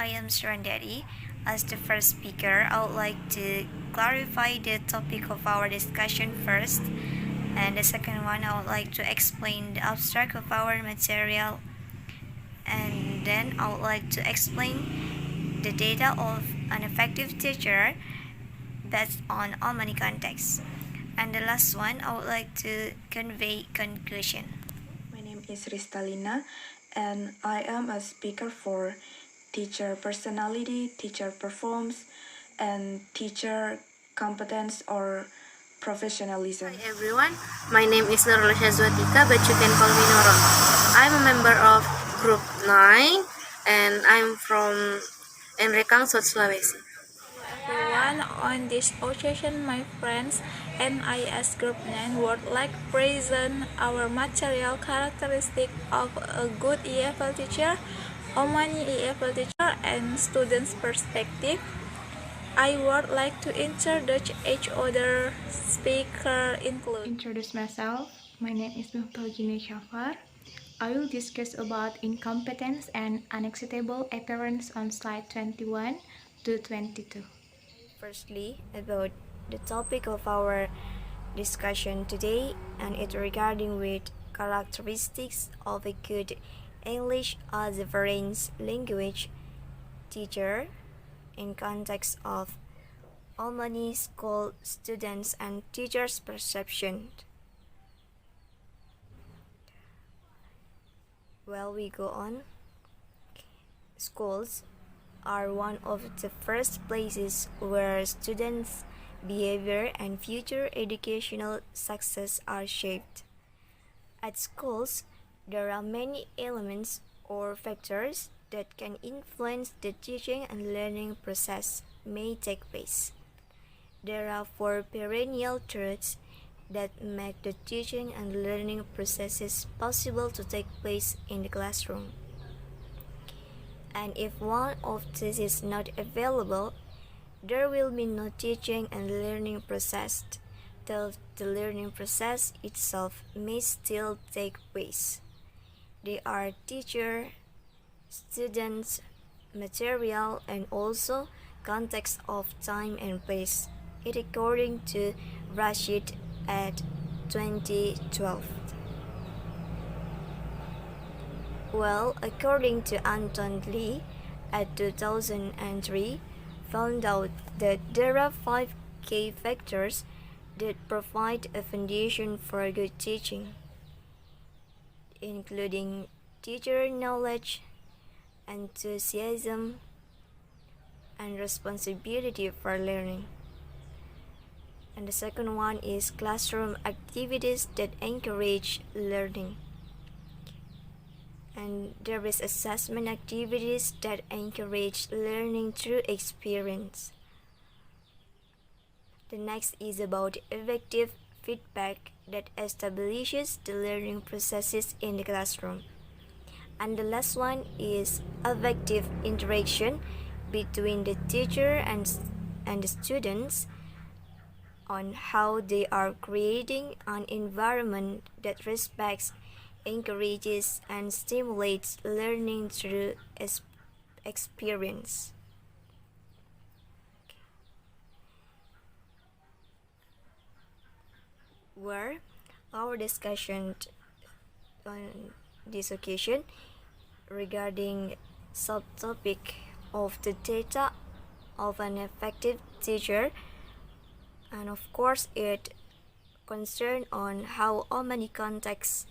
am Surandari. As the first speaker, I would like to clarify the topic of our discussion first. And the second one, I would like to explain the abstract of our material. And then I would like to explain the data of an effective teacher based on all many contexts. And the last one, I would like to convey conclusion. My name is Ristalina, and I am a speaker for teacher personality, teacher performance, and teacher competence or professionalism. Hi everyone, my name is Nurul Shazwatika, but you can call me Noron. I'm a member of Group 9 and I'm from Enrekang, South Sulawesi. Everyone, on this occasion, my friends and I as Group 9 would like to present our material characteristic of a good EFL teacher, how many EFL teacher and students' perspective. I would like to introduce each other speaker include. Introduce myself. My name is Muhtaljine Shafar. I will discuss about incompetence and unacceptable appearance on slide 21 to 22. Firstly, about the topic of our discussion today, and it regarding with characteristics of a good English as a foreign language teacher in context of all many school students and teachers' perception. Well, we go on. Schools are one of the first places where students' behavior and future educational success are shaped. At schools, there are many elements or factors that can influence the teaching and learning process may take place. There are four perennial truths that make the teaching and learning processes possible to take place in the classroom. And if one of these is not available, there will be no teaching and learning process, till the learning process itself may still take place. They are teacher, students, material, and also context of time and place. It according to Rashid at 2012. Well, according to Anton Lee at 2003, found out that there are 5 key factors that provide a foundation for good teaching, including teacher knowledge, enthusiasm, and responsibility for learning. And the second one is classroom activities that encourage learning. And there is assessment activities that encourage learning through experience. The next is about effective feedback that establishes the learning processes in the classroom. And the last one is effective interaction between the teacher and the students on how they are creating an environment that respects, encourages, and stimulates learning through experience. Where our discussion on this occasion regarding subtopic of the data of an effective teacher, and of course it concerned on how many contexts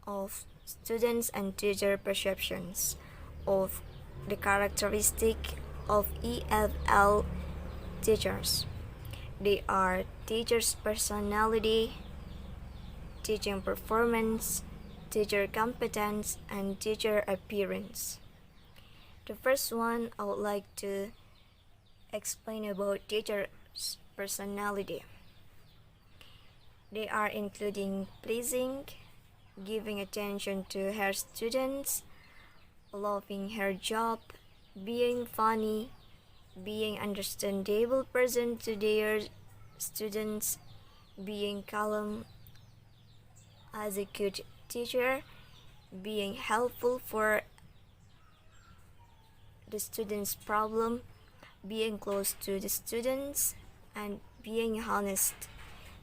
of students and teacher perceptions of the characteristic of EFL teachers. They are teacher's personality, teaching performance, teacher competence, and teacher appearance. The first one, I would like to explain about teacher's personality. They are including pleasing, giving attention to her students, loving her job, being funny, being understandable person to their students, being calm as a good teacher, being helpful for the student's problem, being close to the students, and being honest,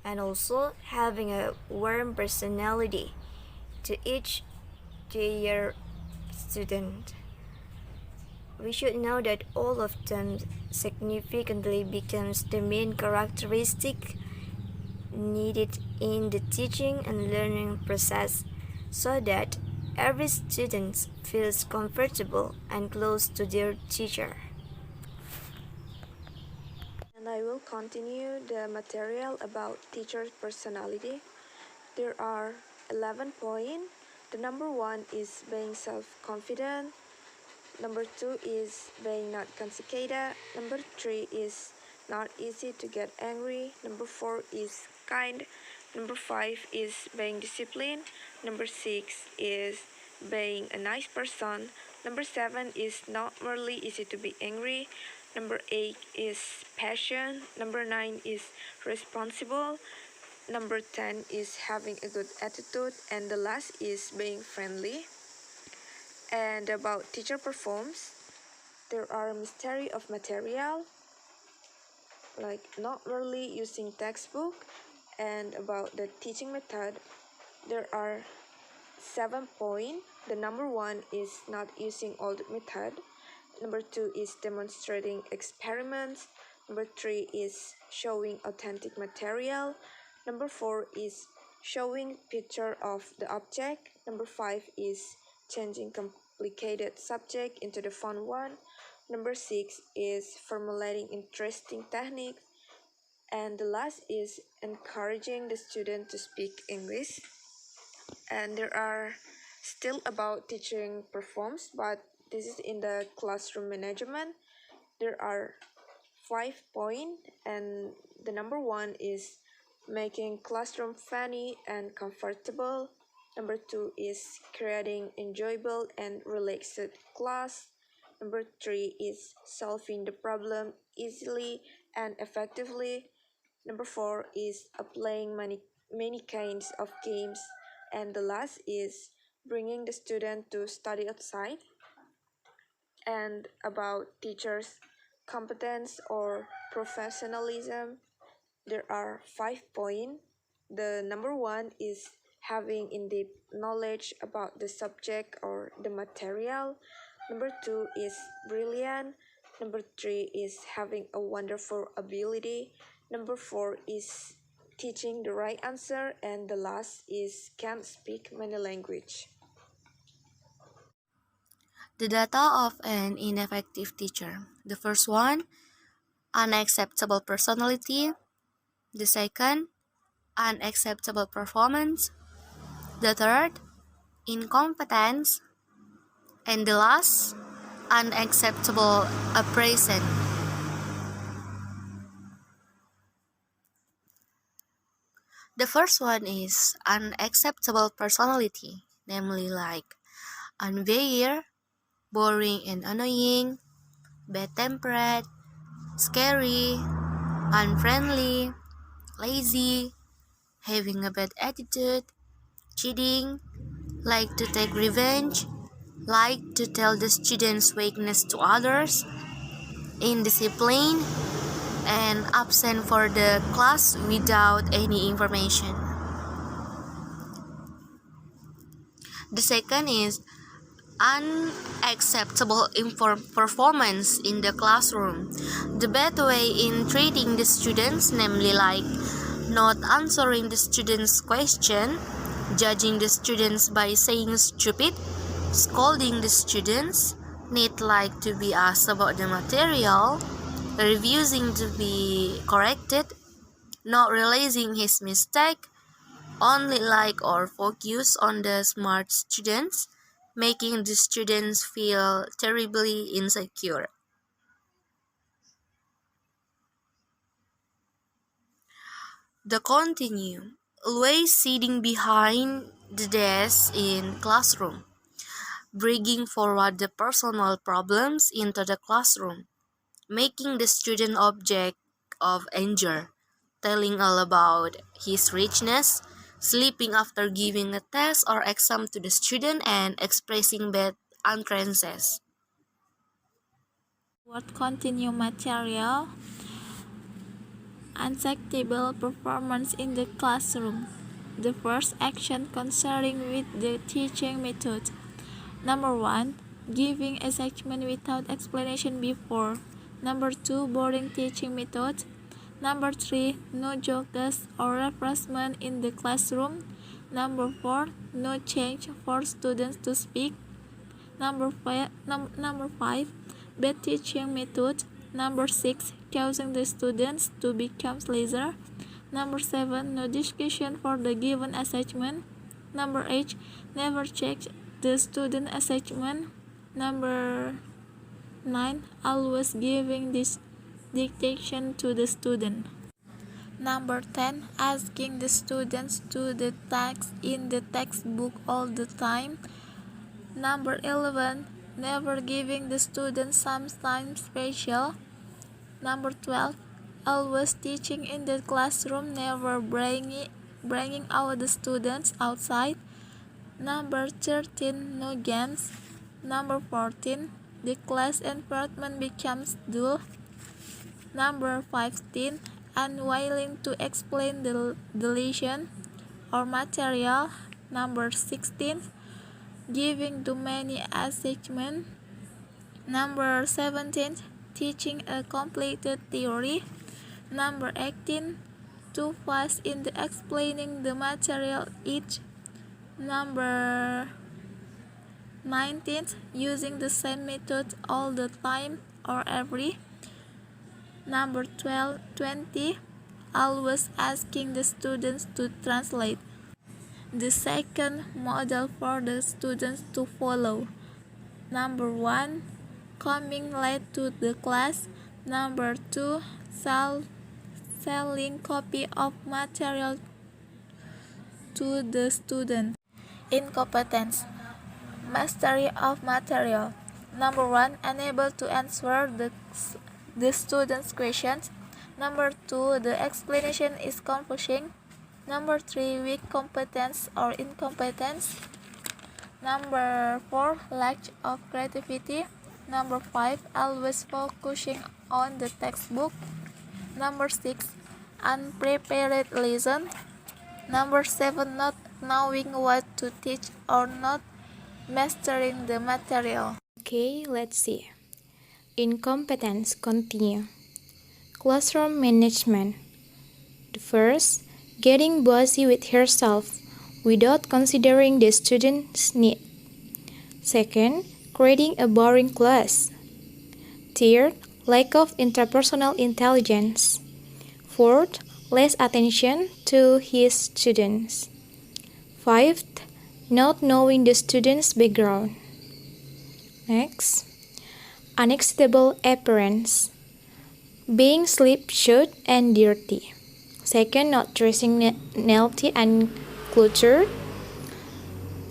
and also having a warm personality to each their student. We should know that all of them significantly becomes the main characteristic needed in the teaching and learning process so that every student feels comfortable and close to their teacher. And I will continue the material about teacher's personality. There are 11 points. The number 1 is being self-confident. Number 2 is being not conceited. Number 3 is not easy to get angry. Number 4 is kind. Number 5 is being disciplined. Number 6 is being a nice person. Number 7 is not really easy to be angry. Number 8 is passion. Number 9 is responsible. Number 10 is having a good attitude. And the last is being friendly. And about teacher performs, there are mystery of material, like not really using textbook. And about the teaching method, there are 7 points. The number 1 is not using old method. Number 2 is demonstrating experiments. Number 3 is showing authentic material. Number 4 is showing picture of the object. Number 5 is changing complicated subject into the fun one. Number 6 is formulating interesting techniques. And the last is encouraging the student to speak English. And there are still about teaching performs, but this is in the classroom management. There are 5 points, and the number 1 is making classroom funny and comfortable. Number 2 is creating enjoyable and relaxed class. Number 3 is solving the problem easily and effectively. Number 4 is applying many kinds of games. And the last is bringing the student to study outside. And about teachers' competence or professionalism, there are 5 points. The number 1 is having in-depth knowledge about the subject or the material. Number 2 is brilliant. Number 3 is having a wonderful ability. Number 4 is teaching the right answer. And the last is can speak many languages. The data of an ineffective teacher. The first one, unacceptable personality. The second, unacceptable performance. The third, incompetence. And the last, unacceptable appraisal. The first one is unacceptable personality, namely like unfair, boring and annoying, bad-tempered, scary, unfriendly, lazy, having a bad attitude, cheating, like to take revenge, like to tell the students' weakness to others, indisciplined, and absent for the class without any information. The second is unacceptable performance in the classroom. The bad way in treating the students, namely like not answering the students' question, judging the students by saying stupid, scolding the students, need like to be asked about the material, refusing to be corrected, not realizing his mistake, only like or focus on the smart students, making the students feel terribly insecure. The continue, always sitting behind the desk in classroom, bringing forward the personal problems into the classroom, making the student object of anger, telling all about his richness, sleeping after giving a test or exam to the student, and expressing bad utterances. Word continue material, unacceptable performance in the classroom. The first action concerning with the teaching method. Number 1. Giving assessment without explanation before. Number 2. Boring teaching method. Number 3. No jokes or refreshment in the classroom. Number 4. No change for students to speak. Number 5. Bad teaching method. Number 6. Causing the students to become lazy. Number 7. No discussion for the given assessment. Number 8. Never check the student assessment. Number 9. Always giving this dictation to the student. Number 10. Asking the students to the text in the textbook all the time. Number 11. Never giving the students some time special. Number 12. Always teaching in the classroom, never bringing out the students outside. Number 13. No games. Number 14. The class environment becomes dull. Number 15. Unwilling to explain the lesson or material. Number 16. Giving too many assignments. Number 17. Teaching a completed theory. Number 18. Too fast in the explaining the material each. Number 19. Using the same method all the time or every. Number 20. Always asking the students to translate. The second model for the students to follow. Number 1. Coming late to the class. Number 2. Selling copy of material to the student. Incompetence. Mastery of material. Number 1. Unable to answer the student's questions. Number 2. The explanation is confusing. Number 3. Weak competence or incompetence. Number 4. Lack of creativity. Number 5. Always focusing on the textbook. Number 6. Unprepared lesson. Number 7. Not knowing what to teach or not mastering the material. Okay, let's see. Incompetence continue. Classroom management. The first, getting busy with herself without considering the student's need. Second, creating a boring class. Third, lack of interpersonal intelligence. Fourth, less attention to his students. Fifth, not knowing the student's background. Next, unacceptable appearance. Being sleep-shod and dirty. Second, not dressing neatly and cluttered.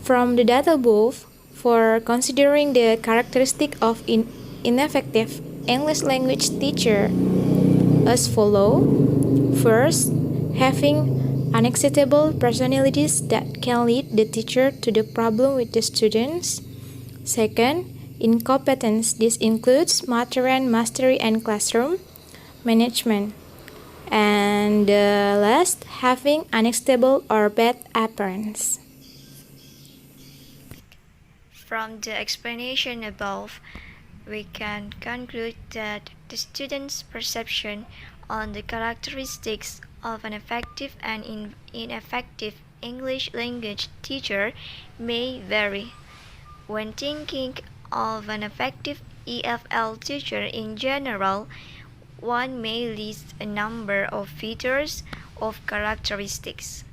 From the data above, for considering the characteristic of ineffective English language teacher as follow. First, having unacceptable personalities that can lead the teacher to the problem with the students. Second, incompetence. This includes material mastery and classroom management. And last, having unstable or bad appearance. From the explanation above, we can conclude that the student's perception on the characteristics of an effective and ineffective English language teacher may vary. When thinking of an effective EFL teacher in general, one may list a number of features of characteristics.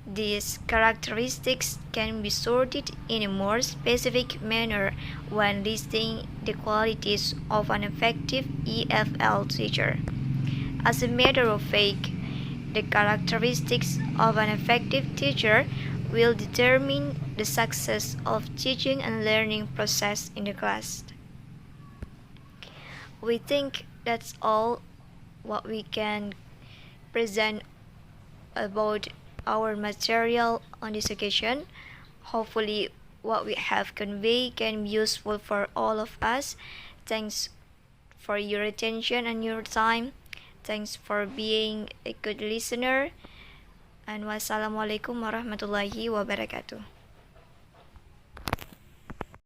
These characteristics can be sorted in a more specific manner when listing the qualities of an effective EFL teacher. As a matter of fact, the characteristics of an effective teacher will determine the success of teaching and learning process in the class. We think that's all what we can present about our material on this occasion. Hopefully what we have conveyed can be useful for all of us. Thanks for your attention and your time. Thanks for being a good listener. And wassalamualaikum warahmatullahi wabarakatuh.